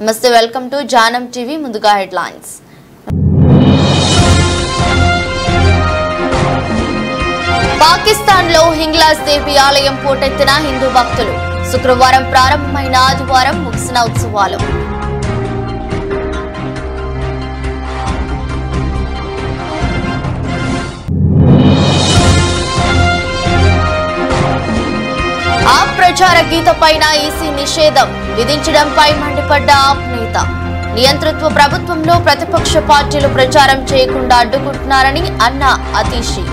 నమస్తే, welcome to జానం TV. ముందుగా headlines. Pakistan లో హింగ్లాజ్ దేవి ఆలయం పోటెత్తిన హిందూ భక్తులు. శుక్రవారం ప్రారంభమైన ఆదివారం ముగిసిన ఉత్సవాలు. ఆప్ ప్రచార గీతపైన ఈసీ నిషేధం విధించడంపై మండిపడ్డ ఆప్ నేత. నియంతృత్వ ప్రభుత్వంలో ప్రతిపక్ష పార్టీలు ప్రచారం చేయకుండా అడ్డుకుంటున్నారని అన్న అతీషి.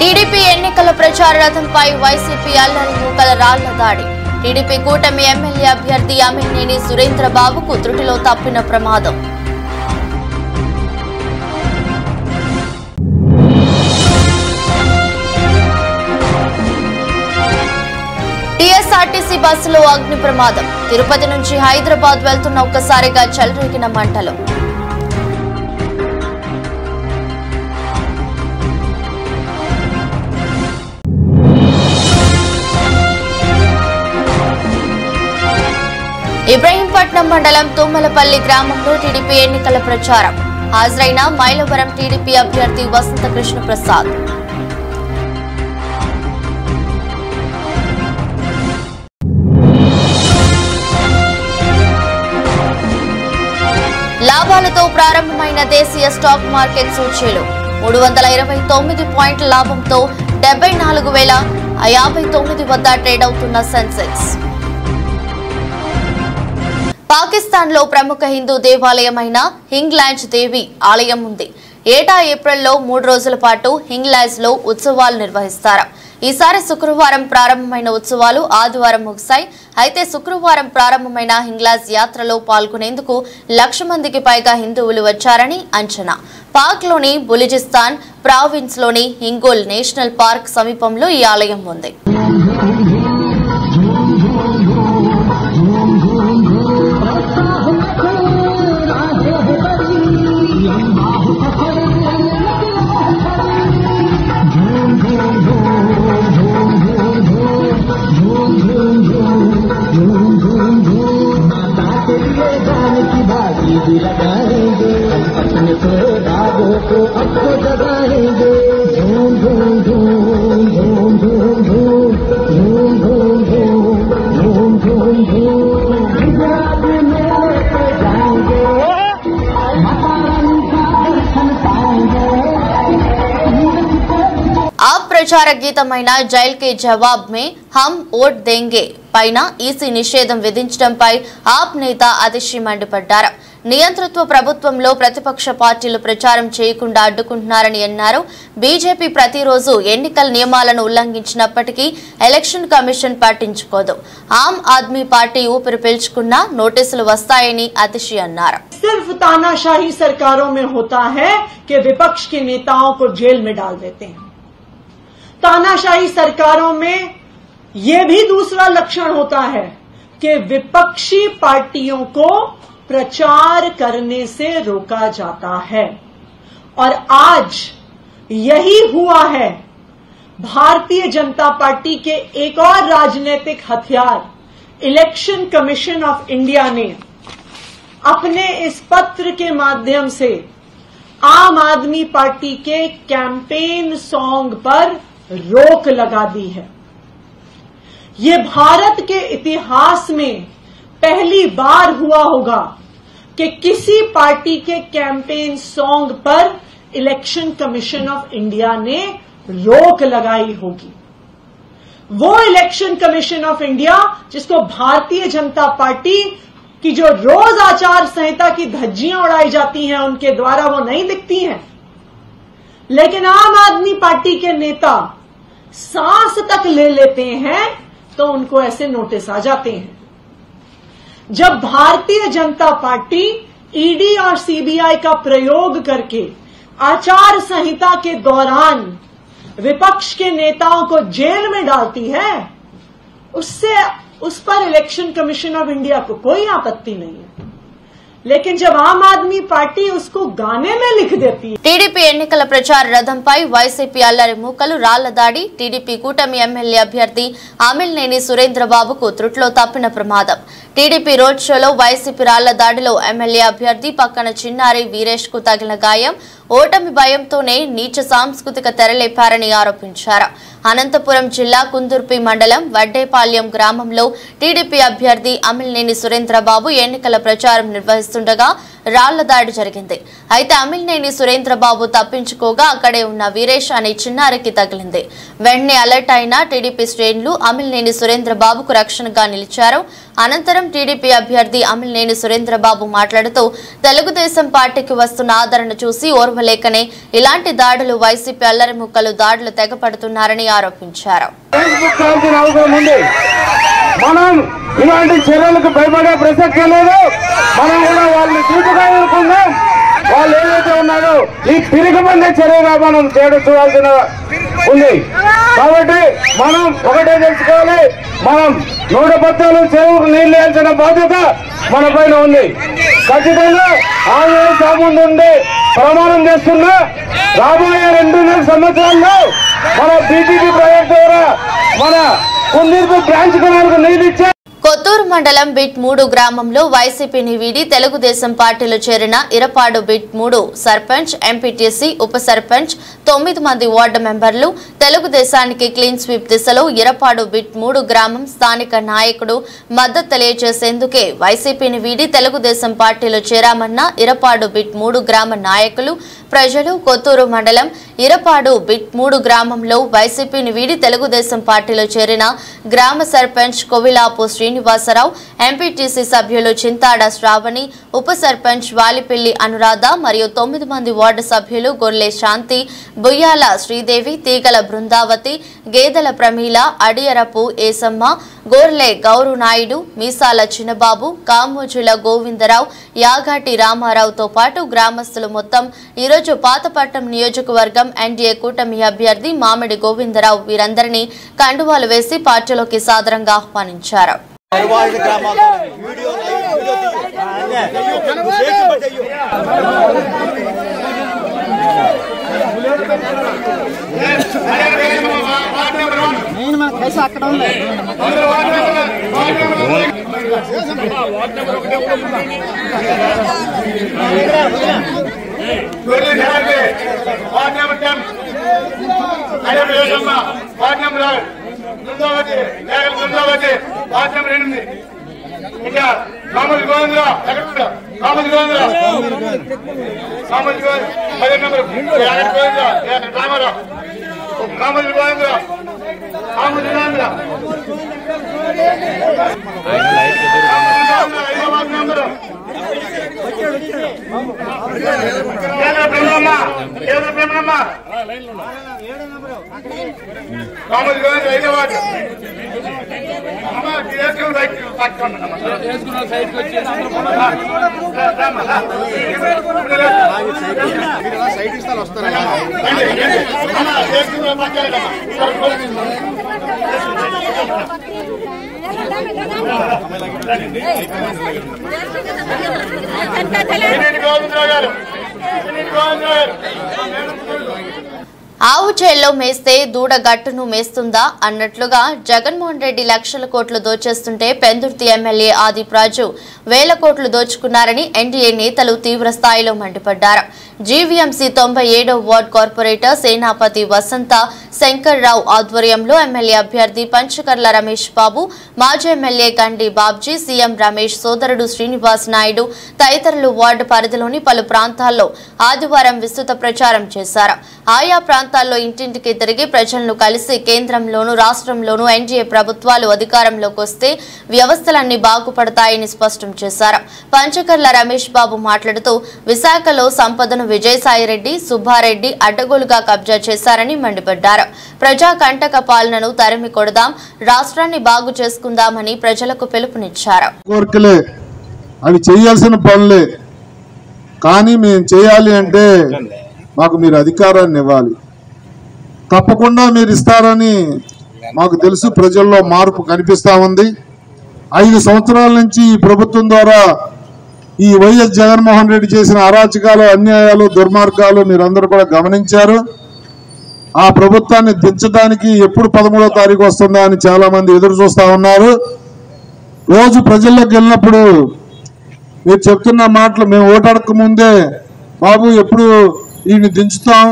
టీడీపీ ఎన్నికల ప్రచార రథంపై వైసీపీ అల్లరి మూకల రాళ్ల దాడి. టీడీపీ కూటమి ఎమ్మెల్యే అభ్యర్థి అమినేని సురేంద్రబాబుకు త్రుటిలో తప్పిన ప్రమాదం. టీఎస్ఆర్టీసీ బస్సులో అగ్ని ప్రమాదం. తిరుపతి నుంచి హైదరాబాద్ వెళ్తున్న ఒక్కసారిగా చెలరేగిన మంటలు. ఇబ్రహీంపట్నం మండలం తుమ్మలపల్లి గ్రామంలో టీడీపీ ఎన్నికల ప్రచారం. హాజరైన మైలవరం టీడీపీ అభ్యర్థి వసంత కృష్ణ ప్రసాద్. లాభాలతో ప్రారంభమైన దేశీయ స్టాక్ మార్కెట్ సూచీలు 329 పాయింట్ల లాభంతో 74,059 వద్ద ట్రేడ్ అవుతున్న సెన్సెక్స్. పాకిస్తాన్ లో ప్రముఖ హిందూ దేవాలయమైన హింగ్లాజ్ దేవి ఆలయం ఉంది. ఏటా ఏప్రిల్లో 3 రోజుల పాటు హింగ్లాజ్ లో ఉత్సవాలు నిర్వహిస్తారు. ఈసారి శుక్రవారం ప్రారంభమైన ఉత్సవాలు ఆదివారం ముగిశాయి. అయితే శుక్రవారం ప్రారంభమైన హింగ్లాజ్ యాత్రలో పాల్గొనేందుకు 1,00,000 మందికి పైగా హిందువులు వచ్చారని అంచనా. పాక్ లోని బులిజిస్తాన్ ప్రావిన్స్ లోని హింగోల్ నేషనల్ పార్క్ సమీపంలో ఈ ఆలయం ఉంది. आप ప్రచార గీతమైన జైల్ కే జవాబ్ మే హమ్ ఓట్ దేంగే పైన ఈసీ నిషేధం విధించడంపై ఆప్ నేత అతిషి మండిపడ్డారు. నియంతృత్వ ప్రభుత్వంలో ప్రతిపక్ష పార్టీలు ప్రచారం చేయకుండా అడ్డుకుంటున్నారని అన్నారు. బీజేపీ ప్రతిరోజు ఎన్నికల నియమాలను ఉల్లంఘించినప్పటికీ ఎలక్షన్ కమిషన్ పట్టించుకోదు. ఆమ్ ఆద్మీ పార్టీ ఊపిరి పీల్చుకున్నా నోటీసులు వస్తాయని అతిషి అన్నారు. सिर्फ तानाशाही सरकारों में होता है कि विपक्ष के नेताओं को जेल में डाल देते हैं। तानाशाही सरकारों में यह भी दूसरा लक्षण होता है कि विपक्षी पार्टियों को प्रचार करने से रोका जाता है। और आज यही हुआ है। भारतीय जनता पार्टी के एक और राजनीतिक हथियार इलेक्शन कमीशन ऑफ इंडिया ने अपने इस पत्र के माध्यम से आम आदमी पार्टी के कैंपेन सॉन्ग पर रोक लगा दी है। ये भारत के इतिहास में पहली बार हुआ होगा कि किसी पार्टी के कैंपेन सॉन्ग पर इलेक्शन कमीशन ऑफ इंडिया ने रोक लगाई होगी। वो इलेक्शन कमीशन ऑफ इंडिया जिसको भारतीय जनता पार्टी की जो रोज आचार संहिता की धज्जियां उड़ाई जाती हैं उनके द्वारा वो नहीं दिखती हैं, लेकिन आम आदमी पार्टी के नेता सांस तक ले लेते हैं तो उनको ऐसे नोटिस आ जाते हैं। जब भारतीय जनता पार्टी ईडी और सीबीआई का प्रयोग करके आचार संहिता के दौरान विपक्ष के नेताओं को जेल में डालती है, उस पर इलेक्शन कमीशन ऑफ इंडिया को कोई आपत्ति नहीं है। लेकिन जब आम आदमी पार्टी उसको गाने में लिख देती है। టీడీపీ ఎన్నికల ప్రచార రథంపై వైసీపీ అల్లరి మూకలు రాళ్ల దాడి టీడీపీ కూటమి ఎమ్మెల్యే అభ్యర్థి అమిలినేని సురేంద్రబాబుకు త్రుట్లో తప్పిన ప్రమాదం టీడీపీ రోడ్ షోలో వైసీపీ రాళ్ల దాడిలో ఎమ్మెల్యే అభ్యర్థి పక్కన చిన్నారి వీరేష్ కు తగిలిన గాయం ఓటమి భయంతోనే నీచ సాంస్కృతిక తెరలేపారని ఆరోపించారు అనంతపురం జిల్లా కుందుర్పి మండలం వడ్డేపాల్యం గ్రామంలో టీడీపీ అభ్యర్థి అమిలినేని సురేంద్రబాబు ఎన్నికల ప్రచారం నిర్వహిస్తుండగా రాళ్ల దాడి జరిగింది అయితే అమిలినేని సురేంద్రబాబు తప్పించుకోగా అక్కడే ఉన్న వీరేష్ అనే చిన్నారికి తగిలింది వెంటనే అలర్ట్ అయిన టీడీపీ శ్రేణులు అమిలినేని సురేంద్రబాబుకు రక్షణగా నిలిచారు అనంతరం టీడీపీ అభ్యర్థి అమిలినేని సురేంద్రబాబు మాట్లాడుతూ తెలుగుదేశం పార్టీకి వస్తున్న ఆదరణ చూసి ఓర్వలేకనే ఇలాంటి దాడులు వైసీపీ అల్లరి ముక్కలు దాడులు తెగపడుతున్నారని ఆరోపించారు మనం ఇలాంటి చర్యలకు భయపడే ప్రసక్తే లేదు మనం కూడా వాళ్ళని తీర్పుగా ఎదుర్కొందాం వాళ్ళు ఏదైతే ఉన్నారో ఈ తిరిగిమందే చర్యగా మనం చూడాల్సిన ఉంది కాబట్టి మనం ఒకటే తెలుసుకోవాలి మనం 110 చెరువుకు నీళ్లు వేయాల్సిన బాధ్యత మన పైన ఉంది ఖచ్చితంగా ఆంజనేయ స్వామి నుండి ప్రమాణం చేస్తున్నా రాబోయే 2.5 సంవత్సరాల్లో మన బీజేపీ ప్రాజెక్ట్ ద్వారా మన కుందూరు బ్రాంచ్ కెనాల్కు నీళ్లు ఇచ్చే కొత్తూరు మండలం బిట్ 3 గ్రామంలో వైసీపీని వీడి తెలుగుదేశం పార్టీలో చేరిన ఇరపాడు బిట్ 3 సర్పంచ్ ఎంపీటీసీ ఉప సర్పంచ్ 9 మంది వార్డు మెంబర్లు తెలుగుదేశానికి క్లీన్ స్వీప్ దిశలో ఇరపాడు బిట్ 3 గ్రామం స్థానిక నాయకుడు మద్దతు తెలియజేసేందుకే వైసీపీని వీడి తెలుగుదేశం పార్టీలో చేరామన్న ఇరపాడు బిట్ 3 గ్రామ నాయకులు ప్రజలు కొత్తూరు మండలం ఇరపాడు బిట్ 3 గ్రామంలో వైసీపీని వీడి తెలుగుదేశం పార్టీలో చేరిన గ్రామ సర్పంచ్ కోవిలాపు శ్రీనివాసరావు ఎంపీటీసీ సభ్యులు చింతాడ శ్రావణి ఉప సర్పంచ్ వాలిపిల్లి అనురాధ మరియు 9 మంది వార్డు సభ్యులు గొర్లె శాంతి బుయ్యాల శ్రీదేవి తీగల బృందావతి గేదెల ప్రమీల అడియరపు ఏసమ్మ గోర్లె గౌరు నాయుడు మీసాల చిన్నబాబు కామోజుల గోవిందరావు యాగాటి రామారావుతో పాటు గ్రామస్తులు మొత్తం ఈరోజు పాతపట్నం నియోజకవర్గం ఎన్డీఏ కూటమి అభ్యర్థి మామిడి గోవిందరావు వీరందరినీ కండువాలు వేసి పార్టీలోకి సాదరంగా ఆహ్వానించారు ఇంకా కామల్ గోవిందరా కామల్ గోవిందరా కామల్ గోవిందరా రామారావు కామల్ గోవిందరా కామల్ గోవిందరా కామల్ గోవిందరా 5వ వార్డు సైడ్ ఇస్తాను వస్తారా ఆవు చేల్లో మేస్తే దూడ గట్టును మేస్తుందా అన్నట్లుగా జగన్మోహన్ రెడ్డి లక్షల కోట్లు దోచేస్తుంటే పెందుర్తి ఎమ్మెల్యే ఆదిప్ రాజు వేల కోట్లు దోచుకున్నారని ఎన్డీఏ నేతలు తీవ్ర స్థాయిలో మండిపడ్డారు. జీవీఎంసీ 97వ వార్డు కార్పొరేటర్ సేనాపతి వసంత శంకర్రావు ఆధ్వర్యంలో ఎమ్మెల్యే అభ్యర్థి పంచకర్ల రమేష్ బాబు, మాజీ ఎమ్మెల్యే గండి బాబ్జీ, సీఎం రమేష్ సోదరుడు శ్రీనివాస్ నాయుడు తదితరులు వార్డు పరిధిలోని పలు ప్రాంతాల్లో ఆదివారం విస్తృత ప్రచారం చేశారు. ఆయా ప్రాంతాల్లో ఇంటింటికి తిరిగి ప్రజలను కలిసి కేంద్రంలోనూ రాష్ట్రంలోనూ ఎన్డీఏ ప్రభుత్వాలు అధికారంలోకి వస్తే వ్యవస్థలన్నీ బాగుపడతాయని స్పష్టం చేశారు. పంచకర్ల రమేష్ బాబు మాట్లాడుతూ విశాఖలో సంపదను విజయసాయిరెడ్డి, సుబ్బారెడ్డి అడ్డగోలుగా కబ్జా చేశారని మండిపడ్డారు. ప్రజా కంటక పాలనను తరిమి కొడదాం, రాష్ట్రాన్ని బాగు చేసుకుందామని ప్రజలకు పిలుపునిచ్చారు. అవి చేయాల్సిన పనులే, కానీ మేము చేయాలి అంటే మాకు మీరు అధికారాన్ని ఇవ్వాలి. తప్పకుండా మీరు ఇస్తారని మాకు తెలుసు. ప్రజల్లో మార్పు కనిపిస్తా ఉంది. 5 సంవత్సరాల నుంచి ఈ ప్రభుత్వం ద్వారా ఈ వైఎస్ జగన్మోహన్ రెడ్డి చేసిన అరాచకాలు, అన్యాయాలు, దుర్మార్గాలు మీరందరూ కూడా గమనించారు. ఆ ప్రభుత్వాన్ని దించడానికి ఎప్పుడు 13వ తారీఖు వస్తుందా అని చాలా మంది ఎదురు చూస్తా ఉన్నారు. రోజు ప్రజల్లోకి వెళ్ళినప్పుడు మీరు చెప్తున్న మాటలు మేము ఓటాడక ముందే, బాబు ఎప్పుడు ఈయన దించుతాం,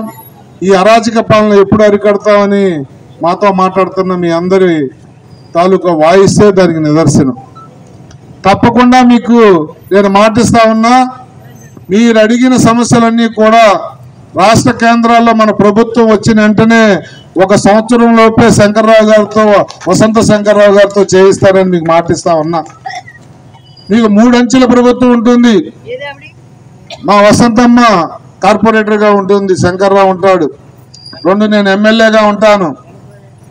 ఈ అరాచక పాలన ఎప్పుడు అరికడతామని మాతో మాట్లాడుతున్న మీ అందరి తాలూకా వాయిస్తే దానికి నిదర్శనం. తప్పకుండా మీకు నేను మాటిస్తా ఉన్నా, మీరు అడిగిన సమస్యలన్నీ కూడా రాష్ట్ర కేంద్రాల్లో మన ప్రభుత్వం వచ్చిన వెంటనే 1 సంవత్సరం లోపే శంకర్రావు గారితో, వసంత శంకర్రావు గారితో చేయిస్తారని మీకు మాటిస్తా ఉన్నా. మీకు 3 అంచెల ప్రభుత్వం ఉంటుంది. మా వసంతమ్మ కార్పొరేటర్గా ఉంటుంది, శంకర్రావు ఉంటాడు, 2 నేను ఎమ్మెల్యేగా ఉంటాను.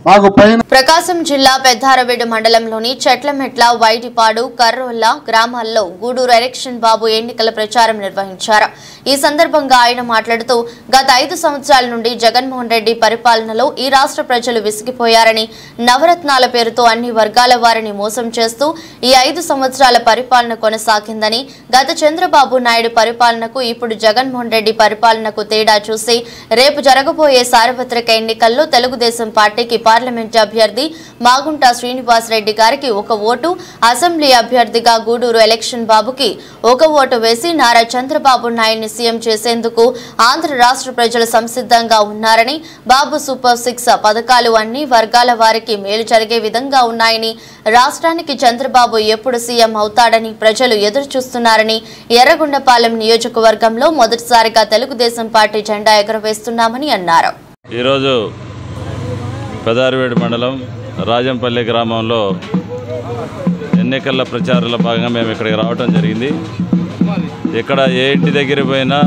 మాకు పైన ప్రకాశం జిల్లా పెద్దారవీడు మండలంలోని చెట్లమెట్ల, వైటిపాడు, కర్రోల్ల గ్రామాల్లో గూడూరు ఎలక్షన్ బాబు ఎన్నికల ప్రచారం నిర్వహించారు. ఈ సందర్భంగా ఆయన మాట్లాడుతూ, గత 5 సంవత్సరాల నుండి జగన్మోహన్ రెడ్డి పరిపాలనలో ఈ రాష్ట్ర ప్రజలు విసిగిపోయారని, నవరత్నాల పేరుతో అన్ని వర్గాల వారిని మోసం చేస్తూ ఈ 5 సంవత్సరాల పరిపాలన కొనసాగిందని, గత చంద్రబాబు నాయుడు పరిపాలనకు ఇప్పుడు జగన్మోహన్ రెడ్డి పరిపాలనకు తేడా చూసి రేపు జరగబోయే సార్వత్రిక ఎన్నికల్లో తెలుగుదేశం పార్టీకి పార్లమెంట్ అభ్యర్థి మాగుంట శ్రీనివాస్ రెడ్డి గారికి 1 ఓటు, అసెంబ్లీ అభ్యర్థిగా గూడూరు ఎలక్షన్ బాబుకి 1 ఓటు వేసి నారా చంద్రబాబు నాయుడిని సీఎం చేసేందుకు ఆంధ్ర రాష్ట్ర ప్రజలు సంసిద్ధంగా ఉన్నారని, బాబు సూపర్ 6 పథకాలు అన్ని వర్గాల వారికి మేలు జరిగే విధంగా ఉన్నాయని, రాష్ట్రానికి చంద్రబాబు ఎప్పుడు సీఎం అవుతాడని ప్రజలు ఎదురు చూస్తున్నారని, ఎర్రగొండపాలెం నియోజకవర్గంలో మొదటిసారిగా తెలుగుదేశం పార్టీ జెండా ఎగురవేస్తున్నామని అన్నారు. ఈరోజు పెదారవేడు మండలం రాజంపల్లి గ్రామంలో ఎన్నికల ప్రచారంలో భాగంగా మేము ఇక్కడికి రావడం జరిగింది. ఇక్కడ ఏ ఇంటి దగ్గర పోయినా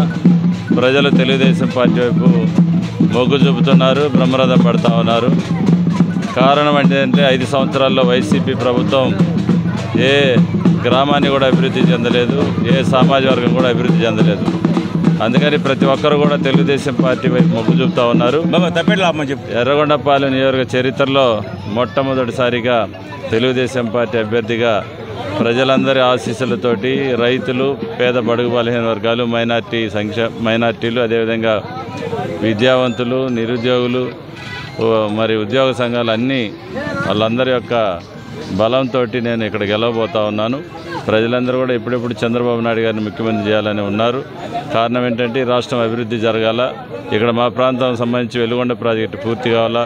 ప్రజలు తెలుగుదేశం పార్టీ వైపు మొగ్గు చూపుతున్నారు, బ్రహ్మరథం పడుతూ ఉన్నారు. కారణం ఏంటంటే 5 సంవత్సరాల్లో వైసీపీ ప్రభుత్వం ఏ గ్రామాన్ని కూడా అభివృద్ధి చెందలేదు, ఏ సామాజిక వర్గం కూడా అభివృద్ధి చెందలేదు. అందుకని ప్రతి ఒక్కరు కూడా తెలుగుదేశం పార్టీ వైపు మొగ్గు చూపుతూ ఉన్నారు. ఎర్రగొండపాలెం నియోజక చరిత్రలో మొట్టమొదటిసారిగా తెలుగుదేశం పార్టీ అభ్యర్థిగా ప్రజలందరి ఆశీస్సులతోటి రైతులు, పేద బడుగు బలహీన వర్గాలు, మైనార్టీలు, అదేవిధంగా విద్యావంతులు, నిరుద్యోగులు, మరి ఉద్యోగ సంఘాలు అన్నీ వాళ్ళందరి యొక్క బలంతో నేను ఇక్కడ గెలవబోతా ఉన్నాను. ప్రజలందరూ కూడా ఎప్పుడెప్పుడు చంద్రబాబు నాయుడు గారిని ముఖ్యమంత్రి చేయాలని ఉన్నారు. కారణం ఏంటంటే రాష్ట్రం అభివృద్ధి జరగాల, ఇక్కడ మా ప్రాంతం సంబంధించి వెలుగొండ ప్రాజెక్టు పూర్తి కావాలా,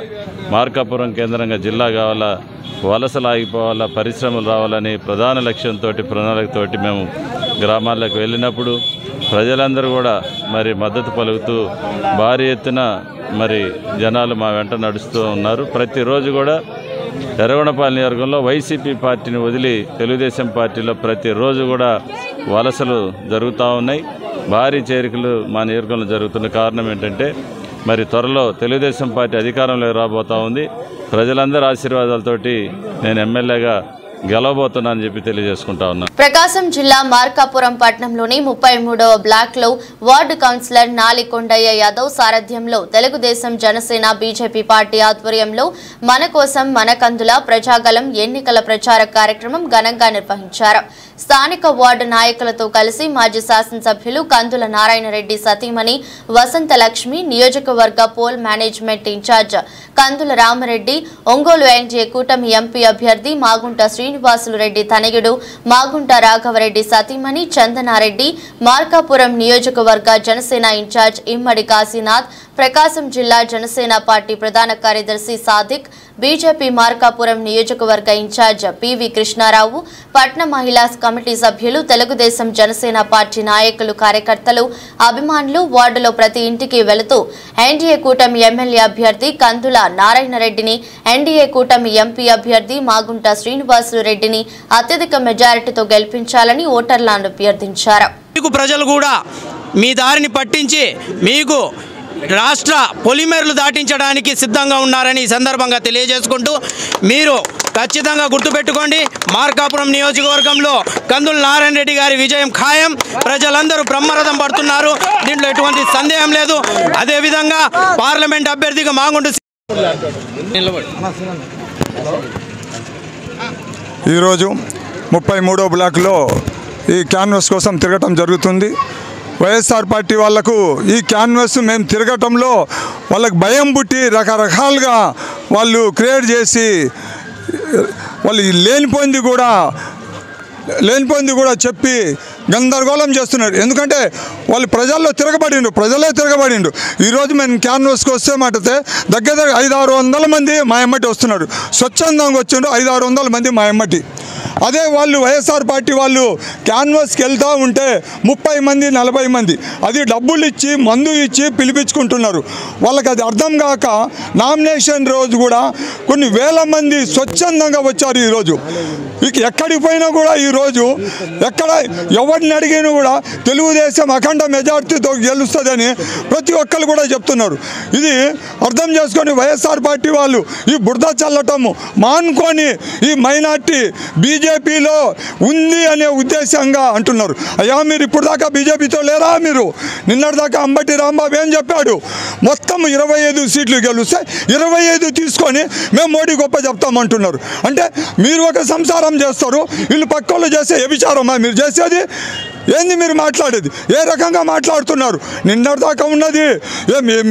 మార్కాపురం కేంద్రంగా జిల్లా కావాలా, వలసలు ఆగిపోవాలా, పరిశ్రమలు రావాలని ప్రధాన లక్ష్యంతో, ప్రణాళికతోటి మేము గ్రామాలకు వెళ్ళినప్పుడు ప్రజలందరూ కూడా మరి మద్దతు పలుకుతూ భారీ ఎత్తున మరి జనాలు మా వెంట నడుస్తూ ఉన్నారు. ప్రతిరోజు కూడా ఎర్రగొండపాలెం నియోజకవర్గంలో వైసీపీ పార్టీని వదిలి తెలుగుదేశం పార్టీలో ప్రతిరోజు కూడా వలసలు జరుగుతూ ఉన్నాయి. భారీ చేరికలు మా నియోజకవర్గంలో జరుగుతున్న కారణం ఏంటంటే మరి త్వరలో తెలుగుదేశం పార్టీ అధికారంలోకి రాబోతూ ఉంది. ప్రజలందరి ఆశీర్వాదాలతోటి నేను ఎమ్మెల్యేగా గెలవబోతున్నానని చెప్పి తెలియజేసుకుంటా ఉన్నా. ప్రకాశం జిల్లా మార్కాపురం పట్టణంలోని 33వ బ్లాక్ లో వార్డు కౌన్సిలర్ నాలికొండయ్య యాదవ్ సారథ్యంలో తెలుగుదేశం, జనసేన, బీజేపీ పార్టీ ఆధ్వర్యంలో మన కోసం మన కందుల ప్రజాగలం ఎన్నికల ప్రచార కార్యక్రమం ఘనంగా నిర్వహించారు. స్థానిక వార్డు నాయకులతో కలిసి మాజీ శాసనసభ్యులు కందుల నారాయణరెడ్డి సతీమణి వసంత లక్ష్మి, నియోజకవర్గ పోల్ మేనేజ్మెంట్ ఇన్ఛార్జ్ కందుల రామరెడ్డి, ఒంగోలు ఎన్డీఏ కూటమి ఎంపీ అభ్యర్థి మాగుంట శ్రీనివాసులు రెడ్డి తనయుడు మాగుంట రాఘవరెడ్డి సతీమణి చందనారెడ్డి, మార్కాపురం నియోజకవర్గ జనసేన ఇన్ఛార్జ్ ఇమ్మడి కాశీనాథ్, ప్రకాశం జిల్లా జనసేన పార్టీ ప్రధాన కార్యదర్శి సాదిక్, బీజేపీ మార్కాపురం నియోజకవర్గ ఇన్ఛార్జ్ పివి కృష్ణారావు, పట్న మహిళా కమిటీ సభ్యులు, తెలుగుదేశం, జనసేన పార్టీ నాయకులు, కార్యకర్తలు, అభిమానులు వార్డులో ప్రతి ఇంటికి వెళుతూ ఎన్డీఏ కూటమి ఎమ్మెల్యే అభ్యర్థి కందుల నారాయణరెడ్డిని, ఎన్డీఏ కూటమి ఎంపీ అభ్యర్థి మాగుంట శ్రీనివాసులు రెడ్డిని అత్యధిక మెజారిటీతో గెలిపించాలని ఓటర్లను అభ్యర్థించారు. ప్రజలు కూడా మీ దారిని పట్టించి మీకు రాష్ట్ర పొలిమేరలు దాటించడానికి సిద్ధంగా ఉన్నారని ఈ సందర్భంగా తెలియజేసుకుంటూ, మీరు ఖచ్చితంగా గుర్తుపెట్టుకోండి, మార్కాపురం నియోజకవర్గంలో కందుల నారాయణ రెడ్డి గారి విజయం ఖాయం. ప్రజలందరూ బ్రహ్మరథం పడుతున్నారు, దీంట్లో ఎటువంటి సందేహం లేదు. అదేవిధంగా పార్లమెంట్ అభ్యర్థిగా మాగుంట ఈరోజు 33వ బ్లాక్లో ఈ క్యాన్వాస్ కోసం తిరగటం జరుగుతుంది. వైఎస్ఆర్ పార్టీ వాళ్లకు ఈ క్యాన్వాస్ మేము తిరగటంలో వాళ్ళకి భయం పుట్టి రకరకాలుగా వాళ్ళు క్రియేట్ చేసి వాళ్ళు లేనిపోయింది కూడా చెప్పి గందరగోళం చేస్తున్నారు. ఎందుకంటే వాళ్ళు ప్రజల్లో ప్రజలే తిరగబడిండు. ఈరోజు మేము క్యాన్వాస్కి వస్తే మాటితే దగ్గర 500-600 మంది మా ఎమ్మటి వస్తున్నారు. స్వచ్ఛందంగా వచ్చిండు 500-600 మంది మా ఎమ్మటి. అదే వాళ్ళు వైఎస్ఆర్ పార్టీ వాళ్ళు క్యాన్వాస్కి వెళ్తూ ఉంటే 30 మంది 40 మంది అది డబ్బులు ఇచ్చి మందు ఇచ్చి పిలిపించుకుంటున్నారు. వాళ్ళకి అది అర్థం కాక నామినేషన్ రోజు కూడా కొన్ని వేల మంది స్వచ్ఛందంగా వచ్చారు. ఈరోజు ఎక్కడికి పోయినా కూడా ఈరోజు ఎక్కడ ఎవరిని అడిగినా కూడా తెలుగుదేశం అఖండ మెజార్టీతో గెలుస్తుందని ప్రతి ఒక్కరు కూడా చెప్తున్నారు. ఇది అర్థం చేసుకొని వైఎస్ఆర్ పార్టీ వాళ్ళు ఈ బురద చల్లటము మానుకొని ఈ మైనార్టీ బీజేపీలో ఉంది అనే ఉద్దేశంగా అంటున్నారు. అయ్యా మీరు ఇప్పుడు దాకా బీజేపీతో లేరా? మీరు నిన్నటిదాకా అంబటి రాంబాబు ఏం చెప్పాడు? మొత్తం 25 సీట్లు గెలుస్తే 25 తీసుకొని మేము మోడీ గొప్ప చెప్తామంటున్నారు. అంటే మీరు ఒక సంసారం చేస్తారు, వీళ్ళు పక్కోళ్ళు చేసే వ్యభిచారమా మీరు చేసేది? ఏంది మీరు మాట్లాడేది? ఏ రకంగా మాట్లాడుతున్నారు? నిన్నటిదాకా ఉన్నది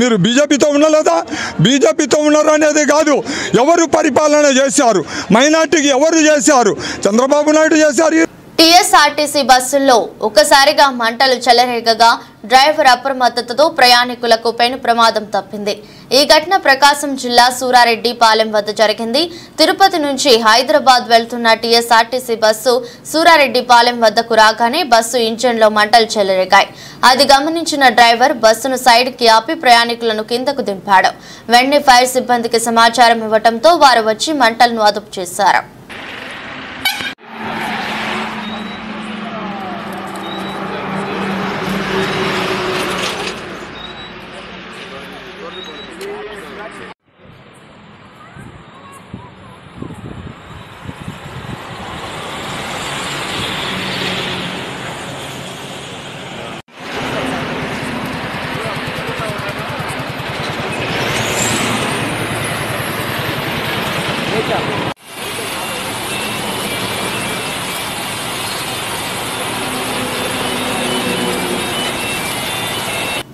మీరు బీజేపీతో ఉండలేదా? బీజేపీతో ఉన్నారు అనేది కాదు, ఎవరు పరిపాలన చేశారు, మైనార్టీకి ఎవరు చేశారు? చంద్రబాబు నాయుడు చేశారు. టీఎస్ఆర్టీసీ బస్సుల్లో ఒక్కసారిగా మంటలు చెలరేగగా డ్రైవర్ అప్రమత్తతతో ప్రయాణికులకు పెను ప్రమాదం తప్పింది. ఈ ఘటన ప్రకాశం జిల్లా సూరారెడ్డిపాలెం వద్ద జరిగింది. తిరుపతి నుంచి హైదరాబాద్ వెళ్తున్న టీఎస్ఆర్టీసీ బస్సు సూరారెడ్డిపాలెం వద్దకు రాగానే బస్సు ఇంజన్లో మంటలు చెలరేగాయి. అది గమనించిన డ్రైవర్ బస్సును సైడ్కి ఆపి ప్రయాణికులను కిందకు దింపాడు. వెంటనే ఫైర్ సిబ్బందికి సమాచారం ఇవ్వడంతో వారు వచ్చి మంటలను అదుపు చేశారు.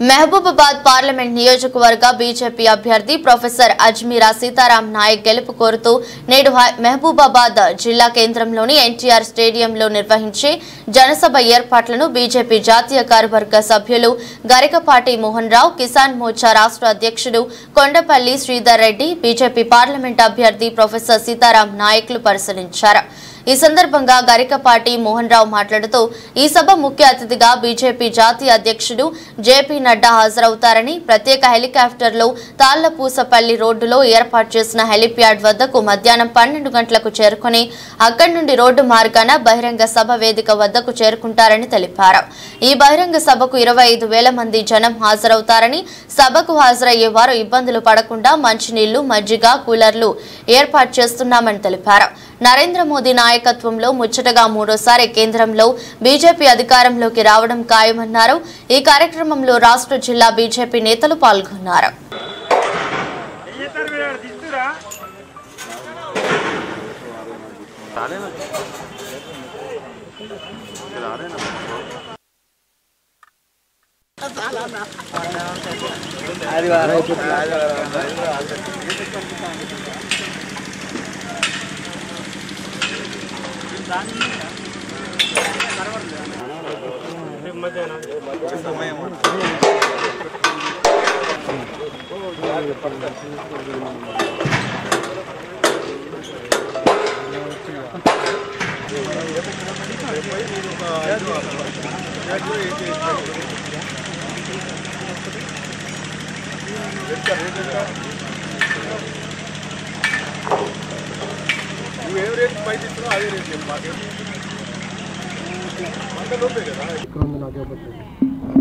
మహబూబాబాద్ పార్లమెంట్ నియోజకవర్గ బీజేపీ అభ్యర్థి ప్రొఫెసర్ అజ్మీరా సీతారాం నాయక్ గెలుపు కోరుతూ నేడు మహబూబాబాద్ జిల్లా కేంద్రంలోని ఎన్టీఆర్ స్టేడియంలో నిర్వహించే జనసభ ఏర్పాట్లను బీజేపీ జాతీయ కార్యవర్గ సభ్యులు గరికపాటి మోహన్ రావు, కిసాన్ మోర్చా రాష్ట్ర అధ్యక్షుడు కొండపల్లి శ్రీధర్ రెడ్డి, బీజేపీ పార్లమెంట్ అభ్యర్థి ప్రొఫెసర్ సీతారాం నాయక్లు పరిశీలించారు. ఈ సందర్భంగా గరికపాటి మోహన్ రావు మాట్లాడుతూ ఈ సభ ముఖ్య అతిథిగా బీజేపీ జాతీయ అధ్యక్షుడు జేపీ నడ్డా హాజరవుతారని, ప్రత్యేక హెలికాప్టర్లో తాళ్లపూసపల్లి రోడ్డులో ఏర్పాటు చేసిన హెలిప్యాడ్ వద్దకు మధ్యాహ్నం 12 గంటలకు చేరుకుని అక్కడి నుండి రోడ్డు మార్గాన బహిరంగ సభ వేదిక వద్దకు చేరుకుంటారని తెలిపారు. ఈ బహిరంగ సభకు 25,000 మంది జనం హాజరవుతారని, సభకు హాజరయ్యే వారు ఇబ్బందులు పడకుండా మంచినీళ్లు, మజ్జిగ, కూలర్లు ఏర్పాటు చేస్తున్నామని తెలిపారు. నరేంద్ర మోదీ నాయకత్వంలో ముచ్చటగా మూడోసారి కేంద్రంలో బీజేపీ అధికారంలోకి రావడం ఖాయమన్నారు. ఈ కార్యక్రమంలో రాష్ట్ర జిల్లా బీజేపీ నేతలు పాల్గొన్నారు.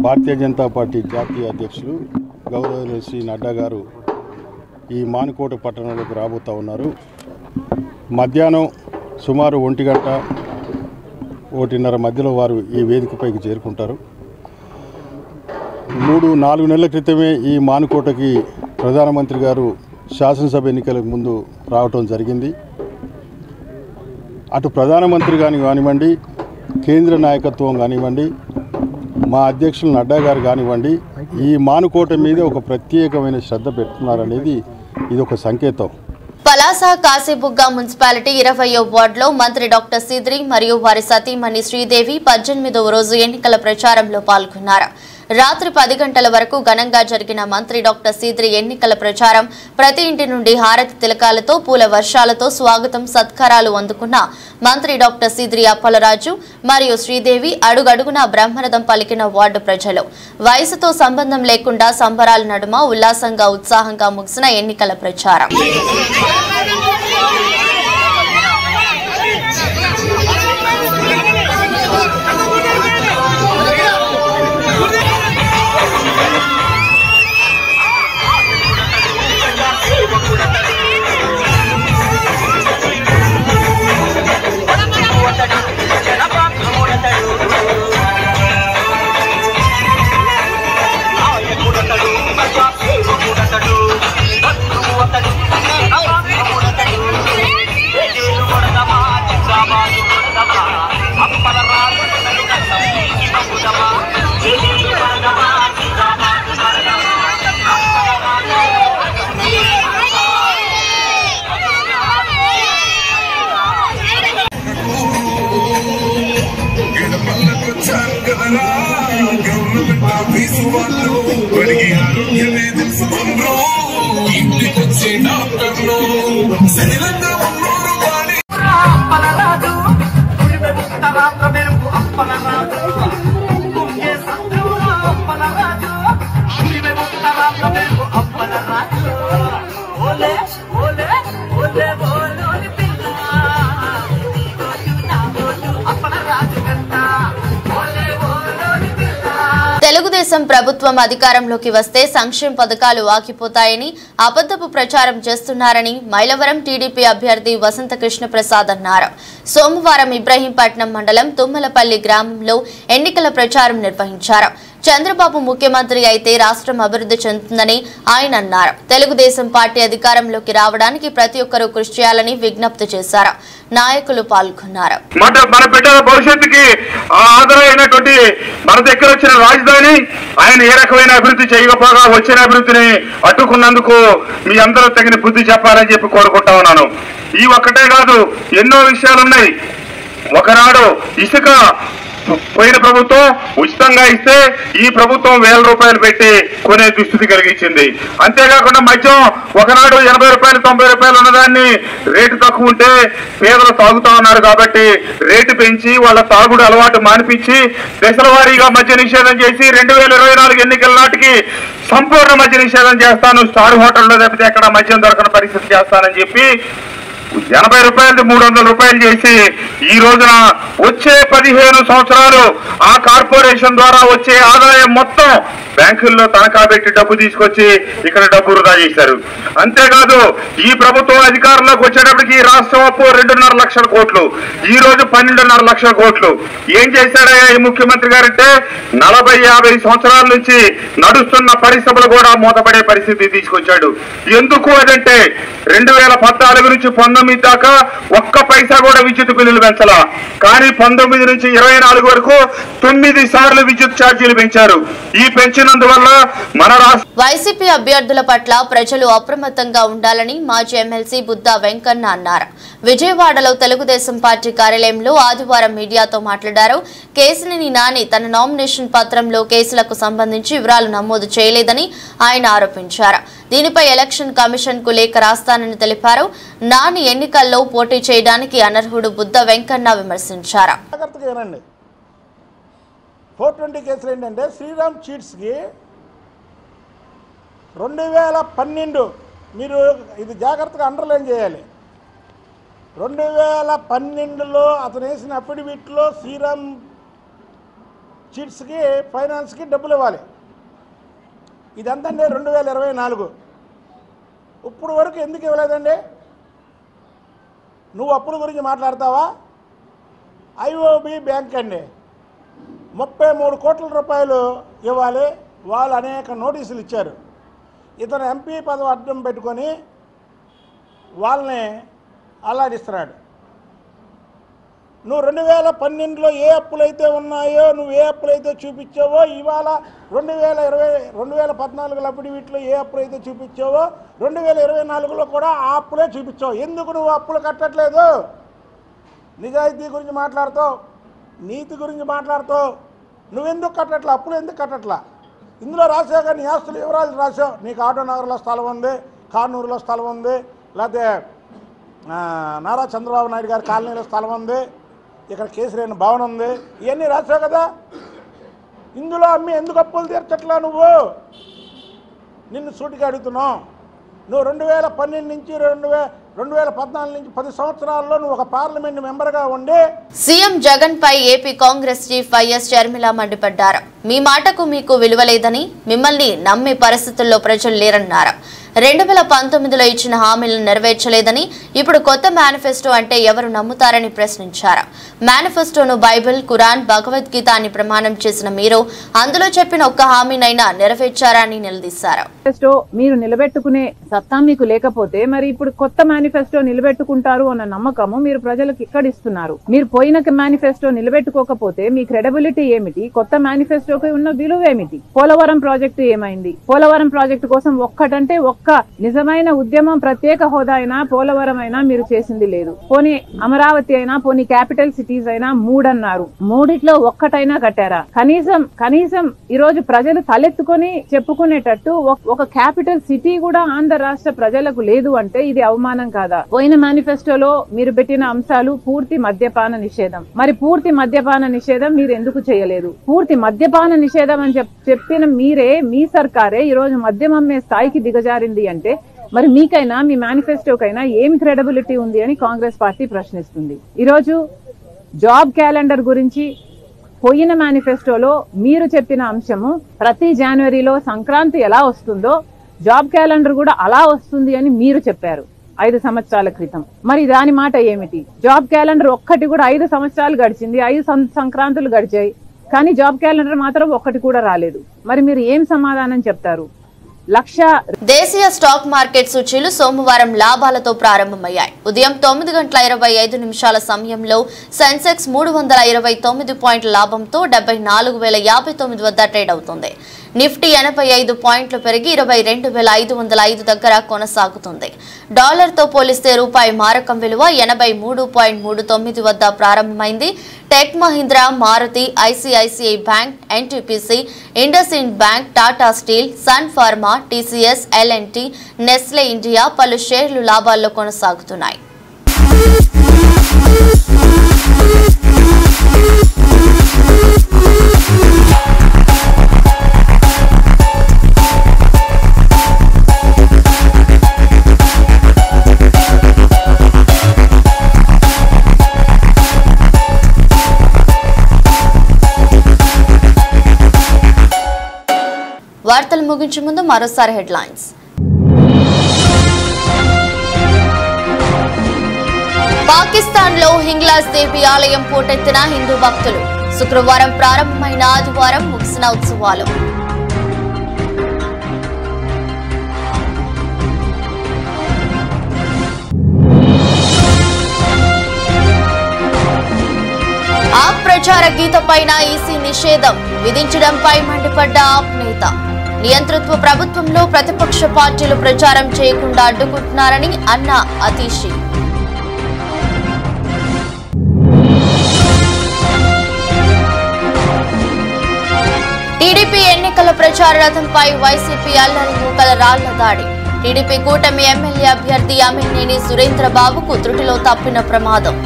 భారతీయ జనతా పార్టీ జాతీయ అధ్యక్షులు గౌరవనీయులు శ్రీ నడ్డా గారు ఈ మానుకోట పట్టణంలోకి రాబోతూ ఉన్నారు. మధ్యాహ్నం సుమారు 1 గంట 1:30 మధ్యలో వారు ఈ వేదికపైకి చేరుకుంటారు. 3-4 నెలల క్రితమే ఈ మానుకోటకి ప్రధానమంత్రి గారు శాసనసభ ఎన్నికలకు ముందు రావటం జరిగింది. అటు ప్రధానమంత్రి కానివ్వండి, కేంద్ర నాయకత్వం కానివ్వండి, మా అధ్యక్షులు నడ్డా గారు కానివ్వండి, ఈ మానుకోట మీద ఒక ప్రత్యేకమైన శ్రద్ధ పెడుతున్నారనేది ఇది ఒక సంకేతం. పలాస కాశీబుగ్గ మున్సిపాలిటీ 20వ వార్డులో మంత్రి డాక్టర్ సీద్రి మరియు వారి సతీమణి శ్రీదేవి 18వ రోజు ఎన్నికల ప్రచారంలో పాల్గొన్నారు. రాత్రి 10 గంటల వరకు ఘనంగా జరిగిన మంత్రి డాక్టర్ సీద్రి ఎన్నికల ప్రచారం ప్రతి ఇంటి నుండి హారతి తిలకాలతో పూల వర్షాలతో స్వాగతం సత్కారాలు అందుకున్న మంత్రి డాక్టర్ సీద్రి అప్పలరాజు మరియు శ్రీదేవి అడుగడుగునా బ్రహ్మరథం పలికిన వార్డు ప్రజలు వయసుతో సంబంధం లేకుండా సంబరాల నడుమ ఉల్లాసంగా ఉత్సాహంగా ముగిసిన ఎన్నికల ప్రచారం. తెలుగుదేశం ప్రభుత్వం అధికారంలోకి వస్తే సంక్షేమ పథకాలు ఆగిపోతాయని అబద్ధపు ప్రచారం చేస్తున్నారని మైలవరం టీడీపీ అభ్యర్థి వసంత కృష్ణ ప్రసాద్ అన్నారు. సోమవారం ఇబ్రహీంపట్నం మండలం తుమ్మలపల్లి గ్రామంలో ఎన్నికల ప్రచారం నిర్వహించారు. చంద్రబాబు ముఖ్యమంత్రి అయితే రాష్ట్రం అభివృద్ధి చెందుతుందని ఆయన అన్నారు. తెలుగుదేశం పార్టీ అధికారంలోకి రావడానికి ప్రతి ఒక్కరూ కృషి చేయాలని విజ్ఞప్తి చేశారు. నాయకులు పాల్గొన్నారు. మన బిడ్డల భవిష్యత్తుకి ఆధారమైనటువంటి మన దగ్గర వచ్చిన రాజధాని ఆయన ఏ రకమైన అభివృద్ధి చేయకపోగా వచ్చిన అభివృద్ధిని అడ్డుకున్నందుకు మీ అందరూ తగిన బుద్ధి చెప్పాలని చెప్పి కోరుకుంటా ఉన్నాను. ఈ ఒక్కటే కాదు, ఎన్నో విషయాలున్నాయి. ఒకనాడు ఇసుక పోయిన ప్రభుత్వం ఉచితంగా ఇస్తే ఈ ప్రభుత్వం 1000 రూపాయలు పెట్టి కొనే దుస్థితి కలిగించింది. అంతేకాకుండా మద్యం ఒకనాడు 80 రూపాయలు 90 రూపాయలు ఉన్నదాన్ని రేటు తక్కువ ఉంటే పేదలు తాగుతా ఉన్నారు కాబట్టి రేటు పెంచి వాళ్ళ తాగుడు అలవాటు మానిపించి దశల వారీగా మద్య నిషేధం చేసి 2024 ఎన్నికల నాటికి సంపూర్ణ మద్య నిషేధం చేస్తాను, స్టార్ హోటల్లో తప్పితే ఎక్కడ మద్యం దొరకని పరిస్థితి చేస్తానని చెప్పి 80 రూపాయలు 300 రూపాయలు చేసి ఈ రోజున వచ్చే 15 సంవత్సరాలు ఆ కార్పొరేషన్ ద్వారా వచ్చే ఆదాయం మొత్తం బ్యాంకుల్లో తనఖా పెట్టి డబ్బు తీసుకొచ్చి ఇక్కడ డబ్బు వృధా చేశారు. అంతేకాదు ఈ ప్రభుత్వం అధికారంలోకి వచ్చేటప్పటికి రాష్ట్రం అప్పు 2.5 లక్షల కోట్లు, ఈ రోజు 12.5 లక్షల కోట్లు. ఏం చేశారయ్యా ఈ ముఖ్యమంత్రి గారంటే 40-50 సంవత్సరాల నుంచి నడుస్తున్న పరిశ్రమలు కూడా మూతపడే పరిస్థితి తీసుకొచ్చాడు. ఎందుకు అదంటే 2014 నుంచి 19 దాకా ఒక్క పైసా కూడా విద్యుత్ బిల్లులు పెంచాల, కానీ 19 నుంచి 24 వరకు 9 సార్లు విద్యుత్ ఛార్జీలు పెంచారు. ఈ పెంచినందువల్ల మన వైసీపీ అభ్యర్థుల పట్ల ప్రజలు అప్రమత్తంగా ఉండాలని మాజీ ఎమ్మెల్సీ బుద్దా వెంకన్న అన్నారు. విజయవాడలో తెలుగుదేశం పార్టీ కార్యాలయంలో ఆదివారం మీడియాతో మాట్లాడారు. కేసినేని నాని తన నామినేషన్ పత్రంలో కేసులకు సంబంధించి వివరాలు నమోదు చేయలేదని ఆయన ఆరోపించారు. దీనిపై ఎలక్షన్ కమిషన్ కు లేఖ రాస్తానని తెలిపారు. నాని ఎన్నికల్లో పోటీ చేయడానికి అనర్హుడు బుద్దా వెంకన్న విమర్శించారు. 420 కేసులు ఏంటంటే శ్రీరామ్ చీట్స్కి 2012 మీరు ఇది జాగ్రత్తగా అండర్లైన్ చేయాలి. 2012లో అతను వేసిన అఫిడవిట్లో శ్రీరామ్ చీట్స్కి ఫైనాన్స్కి డబ్బులు ఇవ్వాలి. ఇదంతా 2024. ఇప్పుడు వరకు ఎందుకు ఇవ్వలేదండి? నువ్వు అప్పుల గురించి మాట్లాడతావా? ఐఓబి బ్యాంక్ అండి 33 కోట్ల రూపాయలు ఇవ్వాలి. వాళ్ళు అనేక నోటీసులు ఇచ్చారు. ఇతను ఎంపీ పదవి అడ్డం పెట్టుకొని వాళ్ళని అల్లాడిస్తున్నాడు. నువ్వు 2012లో ఏ అప్పులైతే ఉన్నాయో, నువ్వు ఏ అప్పులైతే చూపించావో, ఇవాళ 2014 అప్పుడు వీటిలో ఏ అప్పులైతే చూపించావో 2024లో కూడా ఆ అప్పులే చూపించావు. ఎందుకు నువ్వు అప్పులు కట్టట్లేదు? నిజాయితీ గురించి మాట్లాడుతావు, నీతి గురించి మాట్లాడుతావు, నువ్వెందుకు కట్టట్లా? అప్పులు ఎందుకు కట్టట్లా? ఇందులో రాసావు కానీ నీ ఆస్తులు వివరాలు రాసావు. నీకు ఆటోనగర్లో స్థలం ఉంది, కానూరులో స్థలం ఉంది, లేకపోతే నారా చంద్రబాబు నాయుడు గారి కాలనీలో స్థలం ఉంది, ఇక్కడ కేసీఆర్ భవన్ ఉంది, ఇవన్నీ రాసావు కదా. ఇందులో అమ్మి ఎందుకు అప్పులు తీర్చట్లా నువ్వు? నిన్ను సూటిగా అడుగుతున్నావు. నువ్వు 2012 నుంచి 2014 నుంచి 10 సంవత్సరాల్లో నువ్వు ఒక పార్లమెంట్ మెంబర్గా ఉండి సీఎం జగన్ పై AP Congress chief YS Sharmila మండిపడ్డారు. మీ మాటకు మీకు విలువ లేదని, మిమ్మల్ని నమ్మే పరిస్థితుల్లో ప్రజలు లేరన్నారు. 2019లో ఇచ్చిన హామీలను నెరవేర్చలేదని, ఇప్పుడు కొత్త మేనిఫెస్టో అంటే ఎవరు నమ్ముతారని ప్రశ్నించారు. మేనిఫెస్టోను బైబిల్, ఖురాన్, భగవద్గీత అని ప్రమాణం చేసిన మీరు అందులో చెప్పిన ఒక్క హామీనైనా నెరవేర్చారా అని నిలదీశారు. మేనిఫెస్టో మీరు నిలబెట్టుకునే సత్తా మీకు లేకపోతే మరి ఇప్పుడు కొత్త మేనిఫెస్టో నిలబెట్టుకుంటారు అన్న నమ్మకము మీరు ప్రజలకు ఇక్కడిస్తున్నారు. మీరు పోయిన మేనిఫెస్టో నిలబెట్టుకోకపోతే మీ క్రెడిబిలిటీ ఏమిటి? కొత్త మేనిఫెస్టోకి ఉన్న విలువ ఏమిటి? పోలవరం ప్రాజెక్టు ఏమైంది? పోలవరం ప్రాజెక్టు కోసం ఒక్కటంటే ఒక్క నిజమైన ఉద్యమం, ప్రత్యేక హోదా అయినా, పోలవరం అయినా మీరు చేసింది లేదు. పోనీ అమరావతి అయినా, పోనీ క్యాపిటల్ సిటీస్ అయినా 3 అన్నారు. 3 ఒక్కటైనా కట్టారా? కనీసం ఈ రోజు ప్రజలు తలెత్తుకొని చెప్పుకునేటట్టు ఒక క్యాపిటల్ సిటీ కూడా ఆంధ్ర రాష్ట్ర ప్రజలకు లేదు అంటే ఇది అవమానం కాదా? పోయిన మేనిఫెస్టోలో మీరు పెట్టిన అంశాలు పూర్తి మద్యపాన నిషేధం. మరి పూర్తి మద్యపాన నిషేధం మీరు ఎందుకు చేయలేదు? పూర్తి మద్యపాన నిషేధం అని చెప్పిన మీరే, మీ సర్కారే ఈ రోజు మద్యం అమ్మే స్థాయికి దిగజారింది అంటే మరి మీకైనా, మీ మేనిఫెస్టోకైనా ఏమి క్రెడిబిలిటీ ఉంది అని కాంగ్రెస్ పార్టీ ప్రశ్నిస్తుంది. ఈరోజు జాబ్ క్యాలెండర్ గురించి పోయిన మేనిఫెస్టోలో మీరు చెప్పిన అంశము ప్రతి జనవరిలో సంక్రాంతి ఎలా వస్తుందో జాబ్ క్యాలెండర్ కూడా అలా వస్తుంది అని మీరు చెప్పారు 5 సంవత్సరాల క్రితం. మరి దాని మాట ఏమిటి? జాబ్ క్యాలెండర్ ఒక్కటి కూడా 5 సంవత్సరాలు గడిచింది, 5 సంక్రాంతులు గడిచాయి, కానీ జాబ్ క్యాలెండర్ మాత్రం ఒక్కటి కూడా రాలేదు. మరి మీరు ఏం సమాధానం చెప్తారు? దేశీయ స్టాక్ మార్కెట్ సూచీలు సోమవారం లాభాలతో ప్రారంభమయ్యాయి. ఉదయం 9:25 సమయంలో సెన్సెక్స్ 329 పాయింట్ల లాభంతో 74,059 వద్ద ట్రేడ్ అవుతుంది. నిఫ్టీ 85 పాయింట్లు పెరిగి 22,505 దగ్గర కొనసాగుతుంది. డాలర్తో పోలిస్తే రూపాయి మారకం విలువ 83.39 వద్ద ప్రారంభమైంది. Tech Mahindra, Maruti, ICICI bank, NTPC, IndusInd bank, Tata steel, Sun pharma, TCS, LNT, Nestle India పలు షేర్లు లాభాల్లో కొనసాగుతున్నాయి. వార్తలు ముగించే ముందు మరోసారి హెడ్లైన్స్. పాకిస్తాన్లో హింగ్లాజ్ దేవి ఆలయం పోటెత్తిన హిందూ భక్తులు. శుక్రవారం ప్రారంభమైన ఆదివారం ముగిసిన ఉత్సవాలు. ఆప్ ప్రచార గీతపైన ఈసీ నిషేధం విధించడంపై మండిపడ్డ ఆప్ నేత. నియంతృత్వ ప్రభుత్వంలో ప్రతిపక్ష పార్టీలు ప్రచారం చేయకుండా అడ్డుకుంటున్నారని అన్న అతీషి. టీడీపీ ఎన్నికల ప్రచార రథంపై వైసీపీ అల్లరి మూకల రాళ్ల దాడి. టీడీపీ కూటమి ఎమ్మెల్యే అభ్యర్థి అమినేని సురేంద్రబాబుకు త్రుటిలో తప్పిన ప్రమాదం.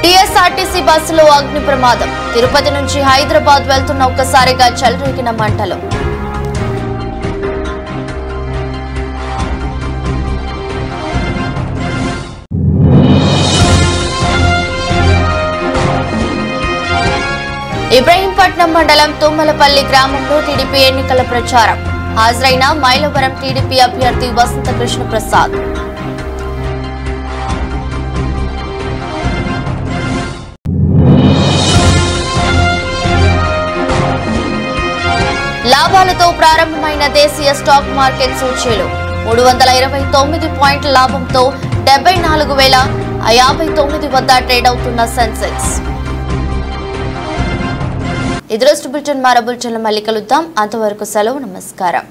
టీఎస్ఆర్టీసీ బస్సులో అగ్ని ప్రమాదం. తిరుపతి నుంచి హైదరాబాద్ వెళ్తున్న ఒక్కసారిగా చెలరేగిన మంటలు. ఇబ్రహీంపట్నం మండలం తుమ్మలపల్లి గ్రామంలో టీడీపీ ఎన్నికల ప్రచారం. హాజరైన మైలవరం టీడీపీ అభ్యర్థి వసంత కృష్ణ ప్రసాద్. లాభాలతో ప్రారంభమైన దేశీయ స్టాక్ మార్కెట్ సూచీలు 329 పాయింట్ల లాభంతో 74,059 వద్ద ట్రేడ్ అవుతున్న సెన్సెక్స్. ఇది రోజు బులెటిన్. మరో బులెటిన్లో మళ్ళీ కలుద్దాం. అంతవరకు సెలవు. నమస్కారం.